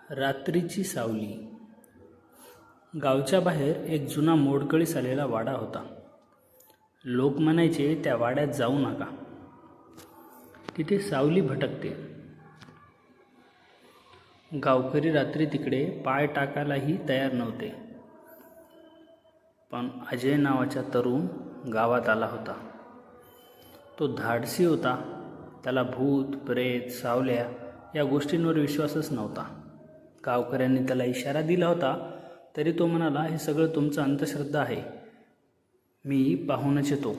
रात्रीची सावली. गावच्या बाहेर एक जुना मोडकळीस आलेला वाडा होता. लोक म्हणायचे त्या वाड्यात जाऊ नका, तिथे सावली भटकते. गावकरी रात्री तिकडे पाय टाकायलाही तयार नव्हते. पण अजय नावाचा तरुण गावात आला होता. तो धाडसी होता. त्याला भूत प्रेत सावल्या या गोष्टींवर विश्वासच नव्हता. गावकऱ्यांनी त्याला इशारा दिला होता तरी तो म्हणाला, हे सगळं तुमचं अंधश्रद्धा आहे, मी पाहूनच येतो.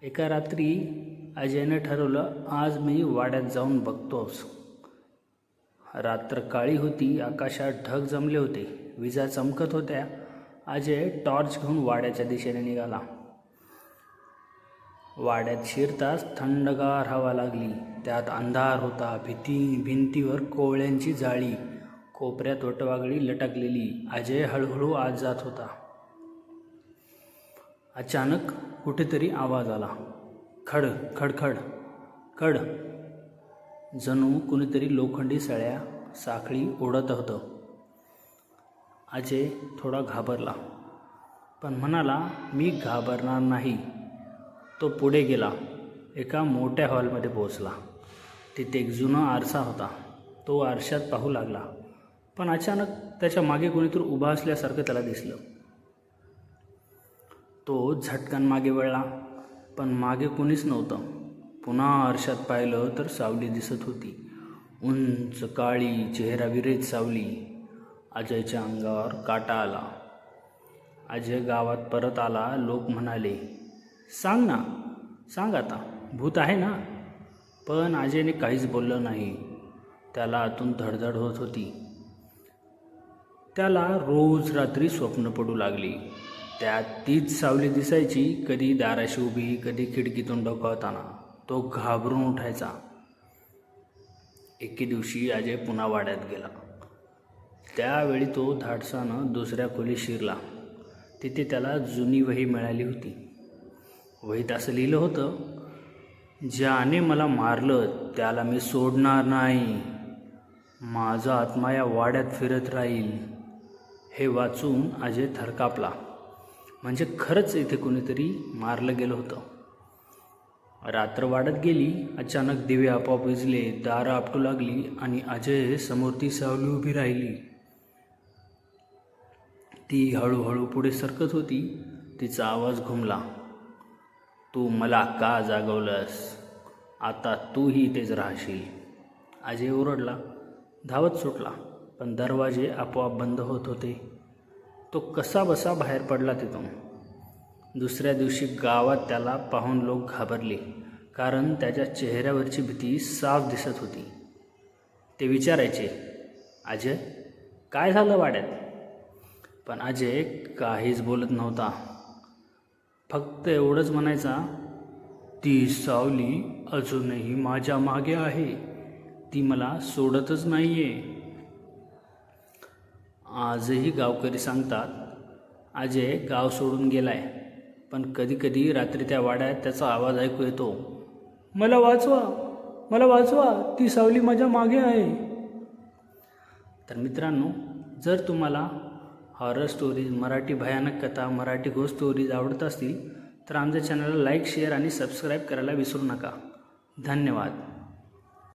एका रात्री अजयने ठरवलं, आज मी वाड्यात जाऊन बघतोच. रात्र काळी होती, आकाशात ढग जमले होते, विजा चमकत होत्या. अजय टॉर्च घेऊन वाड्याच्या दिशेने निघाला. वाड्यात शिरताच थंडगार हवा लागली. त्यात अंधार होता. भिंतीवर कोवळ्यांची जाळी, कोपऱ्यात वटवाघळी लटकलेली. अजय हळूहळू आत जात होता. अचानक कुठेतरी आवाज आला. खड खड खड खड. जणू कुणीतरी लोखंडी सळ्या साखळी ओढत होतं. अजय थोडा घाबरला, पण म्हणाला, मी घाबरणार नाही. तो पुढे गेला. एका मोठ्या हॉलमध्ये पोहोचला. तिथे एक जुना आरसा होता. तो आरशात पाहू लागला, पण अचानक त्याच्या मागे कोणीतरी उभा असल्यासारखं त्याला दिसलं. तो झटकन मागे वळला, पण मागे कोणीच नव्हतं. पुन्हा आरशात पाहिलं तर सावली दिसत होती. उंच काळी, चेहरा विरेत सावली. अजयच्या अंगावर काटा आला. अजय गावात परत आला. लोक म्हणाले, सांग ना, सांग आता, भूत आहे ना. पण अजयने काहीच बोललं नाही. त्याला आतून धडधड होत होती. त्याला रोज रात्री स्वप्न पडू लागली. त्यात तीच सावली दिसायची, कधी दाराशी उभी, कधी खिडकीतून डोकावताना. तो घाबरून उठायचा. एके दिवशी अजय पुन्हा वाड्यात गेला. त्यावेळी तो धाडसानं दुसऱ्या खोलीत शिरला. तिथे त्याला जुनी वही मिळाली होती. वहीत असं लिहिलं होतं, ज्याने मला मारलं त्याला मी सोडणार नाही. माझा आत्मा या वाड्यात फिरत राहील. हे वाचून अजय थरकापला. म्हणजे खरंच इथे कोणीतरी मारलं गेलं होतं. रात्र वाढत गेली. अचानक दिवे आपोआप विझले, दारं आपटू लागली आणि अजय समोर ती सावली उभी राहिली. ती हळूहळू पुढे सरकत होती. तिचा आवाज घुमला, तू मला का जागवलंस? आता तूही इथेच राहशील. अजय ओरडला, धावत सुटला, पण दरवाजे आपोआप बंद होत होते. तो कसा बसा बाहेर पडला तिथून. दुसऱ्या दिवशी गावात त्याला पाहून लोक घाबरले, कारण त्याच्या चेहऱ्यावरची भीती साफ दिसत होती. ते विचारायचे, अजय काय झालं वाड्यात? पण अजय काहीच बोलत नव्हता. फक्त एवढंच म्हणायचा, ती सावली अजूनही माझ्या मागे आहे, ती मला सोडतच नाहीये. आजही गावकरी सांगतात, अजय गाव सोडून गेलाय, पण कधीकधी रात्री त्या वाड्यात त्याचा आवाज ऐकू येतो, मला वाचवा, मला वाचवा, ती सावली माझ्या मागे आहे. तर मित्रांनो, जर तुम्हाला हॉरर स्टोरीज, मराठी भयानक कथा, मराठी घोस्ट स्टोरीज आवडत असतील तर आमच्या चॅनलला लाईक, शेअर आणि सबस्क्राईब करायला विसरू नका. धन्यवाद.